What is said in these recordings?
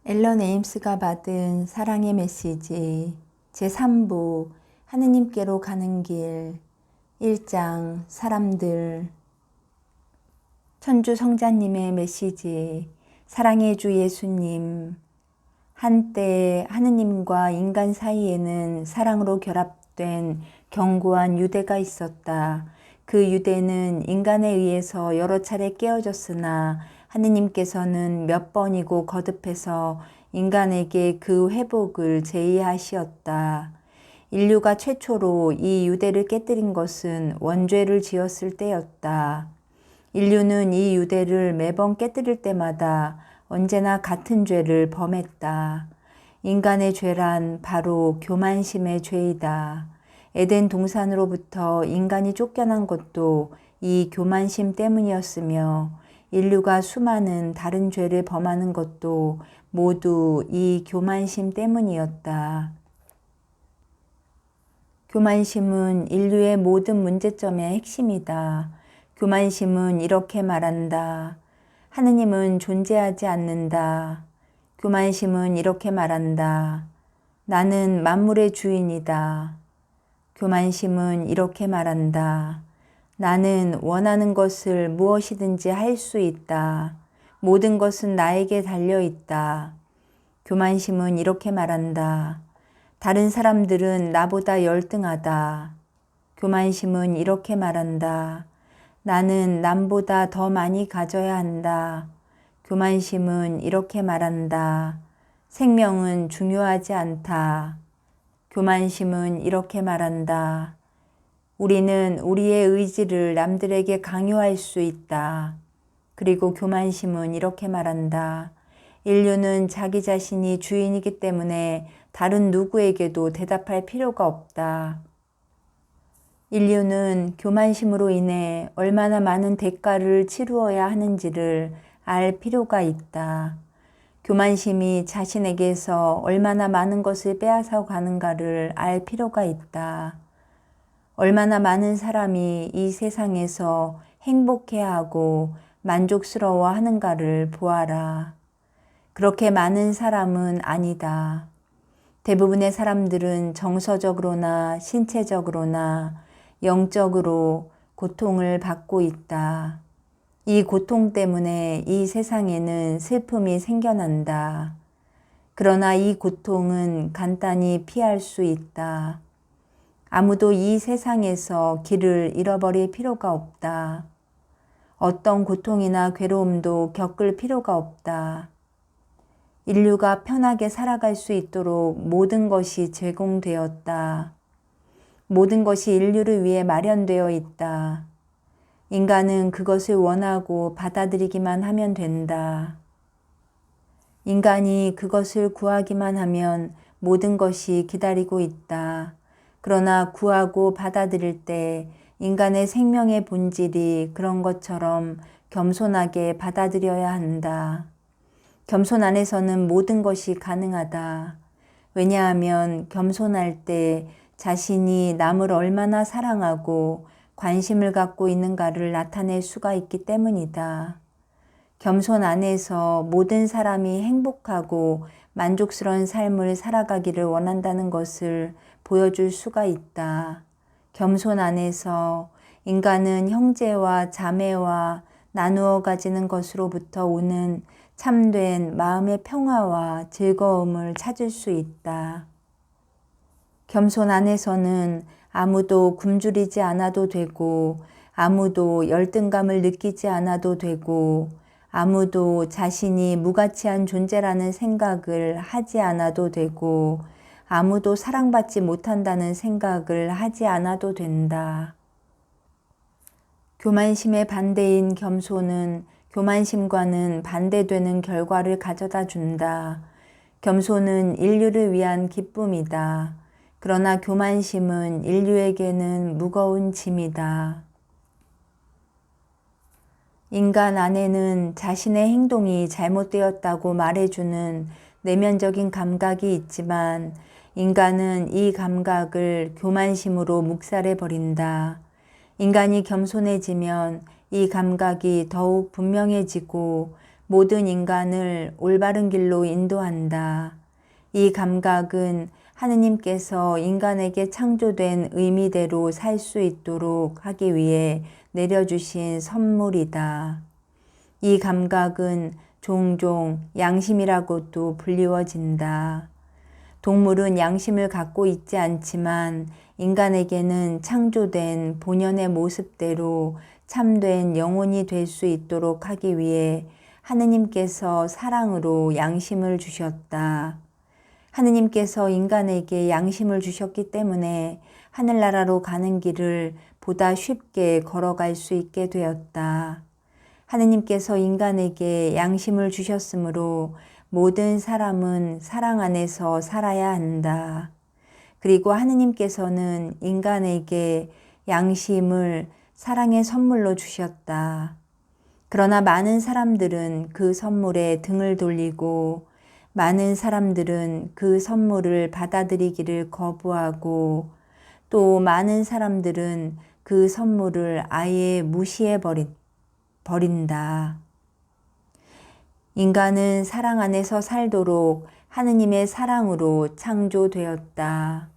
앨런 에임스가 받은 사랑의 메시지 제3부 하느님께로 가는 길 1장 사람들 천주 성자님의 메시지 사랑의 주 예수님 한때 하느님과 인간 사이에는 사랑으로 결합된 견고한 유대가 있었다. 그 유대는 인간에 의해서 여러 차례 깨어졌으나 하느님께서는 몇 번이고 거듭해서 인간에게 그 회복을 제의하시었다. 인류가 최초로 이 유대를 깨뜨린 것은 원죄를 지었을 때였다. 인류는 이 유대를 매번 깨뜨릴 때마다 언제나 같은 죄를 범했다. 인간의 죄란 바로 교만심의 죄이다. 에덴 동산으로부터 인간이 쫓겨난 것도 이 교만심 때문이었으며 인류가 수많은 다른 죄를 범하는 것도 모두 이 교만심 때문이었다. 교만심은 인류의 모든 문제점의 핵심이다. 교만심은 이렇게 말한다. 하느님은 존재하지 않는다. 교만심은 이렇게 말한다. 나는 만물의 주인이다. 교만심은 이렇게 말한다. 나는 원하는 것을 무엇이든지 할 수 있다. 모든 것은 나에게 달려 있다. 교만심은 이렇게 말한다. 다른 사람들은 나보다 열등하다. 교만심은 이렇게 말한다. 나는 남보다 더 많이 가져야 한다. 교만심은 이렇게 말한다. 생명은 중요하지 않다. 교만심은 이렇게 말한다. 우리는 우리의 의지를 남들에게 강요할 수 있다. 그리고 교만심은 이렇게 말한다. 인류는 자기 자신이 주인이기 때문에 다른 누구에게도 대답할 필요가 없다. 인류는 교만심으로 인해 얼마나 많은 대가를 치루어야 하는지를 알 필요가 있다. 교만심이 자신에게서 얼마나 많은 것을 빼앗아 가는가를 알 필요가 있다. 얼마나 많은 사람이 이 세상에서 행복해하고 만족스러워 하는가를 보아라. 그렇게 많은 사람은 아니다. 대부분의 사람들은 정서적으로나 신체적으로나 영적으로 고통을 받고 있다. 이 고통 때문에 이 세상에는 슬픔이 생겨난다. 그러나 이 고통은 간단히 피할 수 있다. 아무도 이 세상에서 길을 잃어버릴 필요가 없다. 어떤 고통이나 괴로움도 겪을 필요가 없다. 인류가 편하게 살아갈 수 있도록 모든 것이 제공되었다. 모든 것이 인류를 위해 마련되어 있다. 인간은 그것을 원하고 받아들이기만 하면 된다. 인간이 그것을 구하기만 하면 모든 것이 기다리고 있다. 그러나 구하고 받아들일 때 인간의 생명의 본질이 그런 것처럼 겸손하게 받아들여야 한다. 겸손 안에서는 모든 것이 가능하다. 왜냐하면 겸손할 때 자신이 남을 얼마나 사랑하고 관심을 갖고 있는가를 나타낼 수가 있기 때문이다. 겸손 안에서 모든 사람이 행복하고 만족스러운 삶을 살아가기를 원한다는 것을 보여줄 수가 있다. 겸손 안에서 인간은 형제와 자매와 나누어 가지는 것으로부터 오는 참된 마음의 평화와 즐거움을 찾을 수 있다. 겸손 안에서는 아무도 굶주리지 않아도 되고 아무도 열등감을 느끼지 않아도 되고 아무도 자신이 무가치한 존재라는 생각을 하지 않아도 되고 아무도 사랑받지 못한다는 생각을 하지 않아도 된다. 교만심의 반대인 겸손은 교만심과는 반대되는 결과를 가져다 준다. 겸손은 인류를 위한 기쁨이다. 그러나 교만심은 인류에게는 무거운 짐이다. 인간 안에는 자신의 행동이 잘못되었다고 말해주는 내면적인 감각이 있지만 인간은 이 감각을 교만심으로 묵살해버린다. 인간이 겸손해지면 이 감각이 더욱 분명해지고 모든 인간을 올바른 길로 인도한다. 이 감각은 하느님께서 인간에게 창조된 의미대로 살 수 있도록 하기 위해 내려주신 선물이다. 이 감각은 종종 양심이라고도 불리워진다. 동물은 양심을 갖고 있지 않지만 인간에게는 창조된 본연의 모습대로 참된 영혼이 될 수 있도록 하기 위해 하느님께서 사랑으로 양심을 주셨다. 하느님께서 인간에게 양심을 주셨기 때문에 하늘나라로 가는 길을 보다 쉽게 걸어갈 수 있게 되었다. 하느님께서 인간에게 양심을 주셨으므로 모든 사람은 사랑 안에서 살아야 한다. 그리고 하느님께서는 인간에게 양심을 사랑의 선물로 주셨다. 그러나 많은 사람들은 그 선물에 등을 돌리고 많은 사람들은 그 선물을 받아들이기를 거부하고 또 많은 사람들은 그 선물을 아예 무시해 버린다. 인간은 사랑 안에서 살도록 하느님의 사랑으로 창조되었다.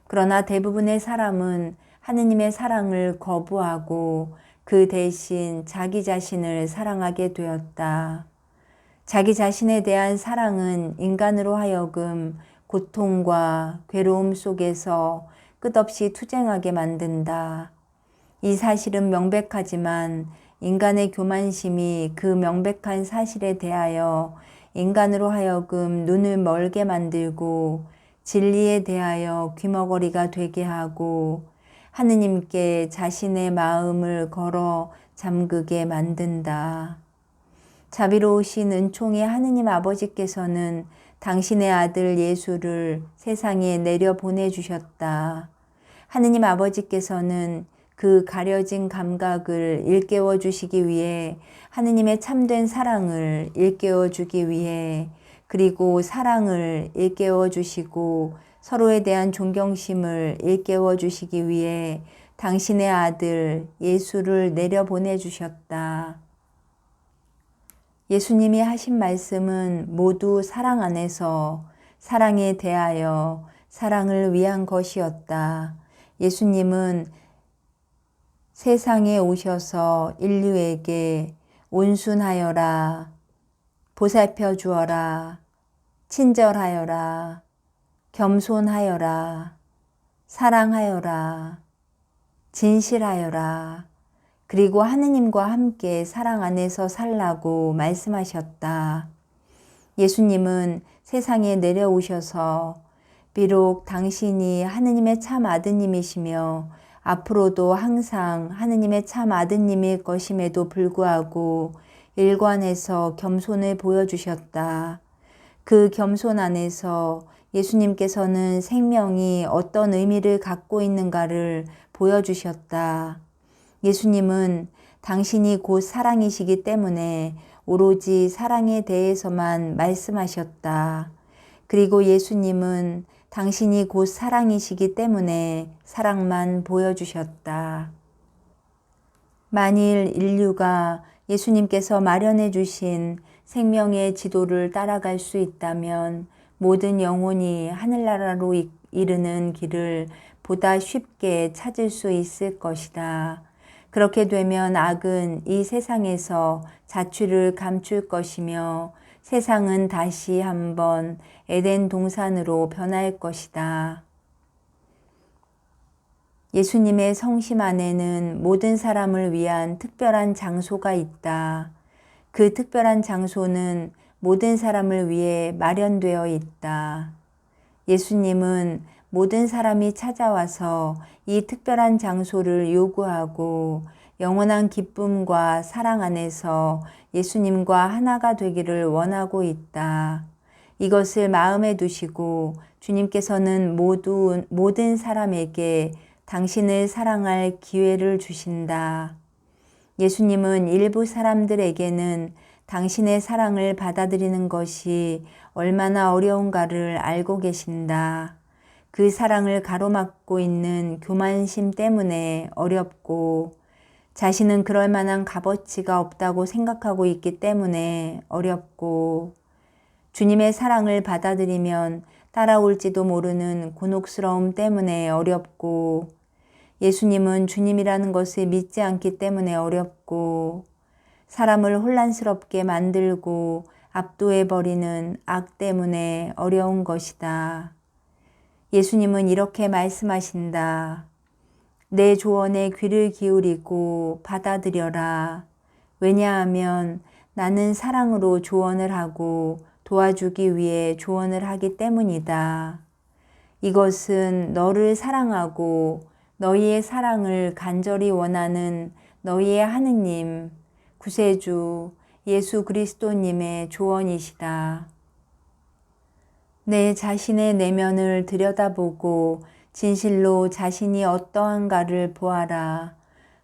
그러나 대부분의 사람은 하느님의 사랑을 거부하고 그 대신 자기 자신을 사랑하게 되었다. 자기 자신에 대한 사랑은 인간으로 하여금 고통과 괴로움 속에서 끝없이 투쟁하게 만든다. 이 사실은 명백하지만 인간의 교만심이 그 명백한 사실에 대하여 인간으로 하여금 눈을 멀게 만들고 진리에 대하여 귀머거리가 되게 하고 하느님께 자신의 마음을 걸어 잠그게 만든다. 자비로우신 은총의 하느님 아버지께서는 당신의 아들 예수를 세상에 내려 보내주셨다. 하느님 아버지께서는 그 가려진 감각을 일깨워 주시기 위해 하느님의 참된 사랑을 일깨워 주기 위해 그리고 사랑을 일깨워 주시고 서로에 대한 존경심을 일깨워 주시기 위해 당신의 아들 예수를 내려 보내주셨다. 예수님이 하신 말씀은 모두 사랑 안에서 사랑에 대하여 사랑을 위한 것이었다. 예수님은 세상에 오셔서 인류에게 온순하여라, 보살펴 주어라, 친절하여라, 겸손하여라, 사랑하여라, 진실하여라, 그리고 하느님과 함께 사랑 안에서 살라고 말씀하셨다. 예수님은 세상에 내려오셔서 비록 당신이 하느님의 참 아드님이시며 앞으로도 항상 하느님의 참 아드님일 것임에도 불구하고 일관해서 겸손을 보여주셨다. 그 겸손 안에서 예수님께서는 생명이 어떤 의미를 갖고 있는가를 보여주셨다. 예수님은 당신이 곧 사랑이시기 때문에 오로지 사랑에 대해서만 말씀하셨다. 그리고 예수님은 당신이 곧 사랑이시기 때문에 사랑만 보여주셨다. 만일 인류가 예수님께서 마련해 주신 생명의 지도를 따라갈 수 있다면 모든 영혼이 하늘나라로 이르는 길을 보다 쉽게 찾을 수 있을 것이다. 그렇게 되면 악은 이 세상에서 자취를 감출 것이며 세상은 다시 한번 에덴 동산으로 변할 것이다. 예수님의 성심 안에는 모든 사람을 위한 특별한 장소가 있다. 그 특별한 장소는 모든 사람을 위해 마련되어 있다. 예수님은 모든 사람이 찾아와서 이 특별한 장소를 요구하고 영원한 기쁨과 사랑 안에서 예수님과 하나가 되기를 원하고 있다. 이것을 마음에 두시고 주님께서는 모든 사람에게 당신을 사랑할 기회를 주신다. 예수님은 일부 사람들에게는 당신의 사랑을 받아들이는 것이 얼마나 어려운가를 알고 계신다. 그 사랑을 가로막고 있는 교만심 때문에 어렵고 자신은 그럴 만한 값어치가 없다고 생각하고 있기 때문에 어렵고, 주님의 사랑을 받아들이면 따라올지도 모르는 곤혹스러움 때문에 어렵고, 예수님은 주님이라는 것을 믿지 않기 때문에 어렵고, 사람을 혼란스럽게 만들고 압도해버리는 악 때문에 어려운 것이다. 예수님은 이렇게 말씀하신다. 내 조언에 귀를 기울이고 받아들여라. 왜냐하면 나는 사랑으로 조언을 하고 도와주기 위해 조언을 하기 때문이다. 이것은 너를 사랑하고 너희의 사랑을 간절히 원하는 너희의 하느님, 구세주 예수 그리스도님의 조언이시다. 내 자신의 내면을 들여다보고 진실로 자신이 어떠한가를 보아라.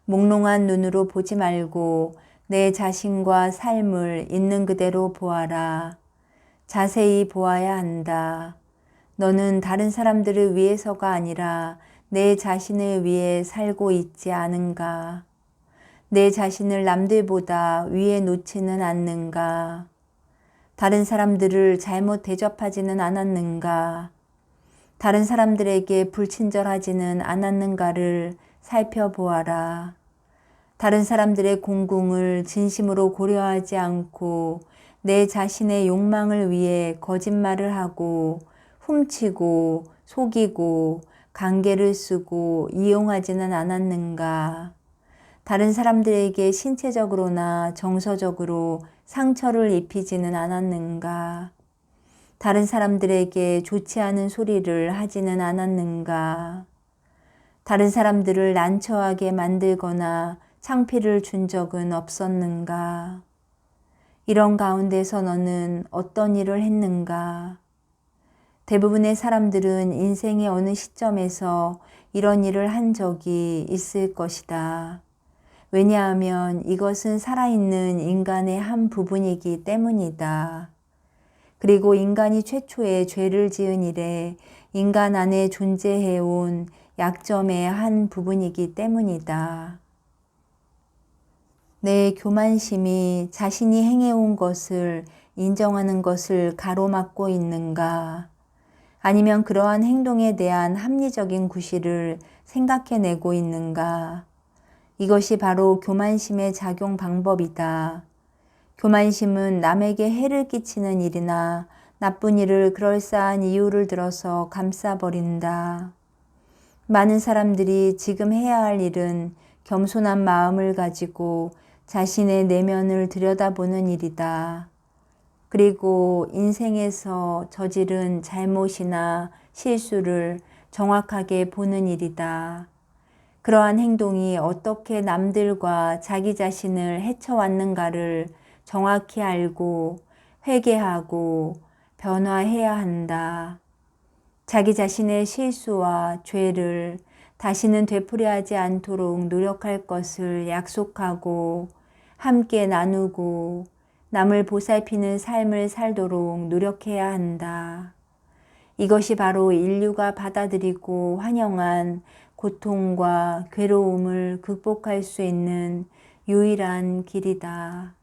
몽롱한 눈으로 보지 말고 내 자신과 삶을 있는 그대로 보아라. 자세히 보아야 한다. 너는 다른 사람들을 위해서가 아니라 내 자신을 위해 살고 있지 않은가? 내 자신을 남들보다 위에 놓지는 않는가? 다른 사람들을 잘못 대접하지는 않았는가? 다른 사람들에게 불친절하지는 않았는가를 살펴보아라. 다른 사람들의 공공을 진심으로 고려하지 않고 내 자신의 욕망을 위해 거짓말을 하고 훔치고 속이고 관계를 쓰고 이용하지는 않았는가? 다른 사람들에게 신체적으로나 정서적으로 상처를 입히지는 않았는가? 다른 사람들에게 좋지 않은 소리를 하지는 않았는가? 다른 사람들을 난처하게 만들거나 창피를 준 적은 없었는가? 이런 가운데서 너는 어떤 일을 했는가? 대부분의 사람들은 인생의 어느 시점에서 이런 일을 한 적이 있을 것이다. 왜냐하면 이것은 살아있는 인간의 한 부분이기 때문이다. 그리고 인간이 최초의 죄를 지은 이래 인간 안에 존재해온 약점의 한 부분이기 때문이다. 내 교만심이 자신이 행해온 것을 인정하는 것을 가로막고 있는가? 아니면 그러한 행동에 대한 합리적인 구실을 생각해내고 있는가? 이것이 바로 교만심의 작용 방법이다. 교만심은 남에게 해를 끼치는 일이나 나쁜 일을 그럴싸한 이유를 들어서 감싸버린다. 많은 사람들이 지금 해야 할 일은 겸손한 마음을 가지고 자신의 내면을 들여다보는 일이다. 그리고 인생에서 저지른 잘못이나 실수를 정확하게 보는 일이다. 그러한 행동이 어떻게 남들과 자기 자신을 해쳐왔는가를 정확히 알고 회개하고 변화해야 한다. 자기 자신의 실수와 죄를 다시는 되풀이하지 않도록 노력할 것을 약속하고 함께 나누고 남을 보살피는 삶을 살도록 노력해야 한다. 이것이 바로 인류가 받아들이고 환영한 고통과 괴로움을 극복할 수 있는 유일한 길이다.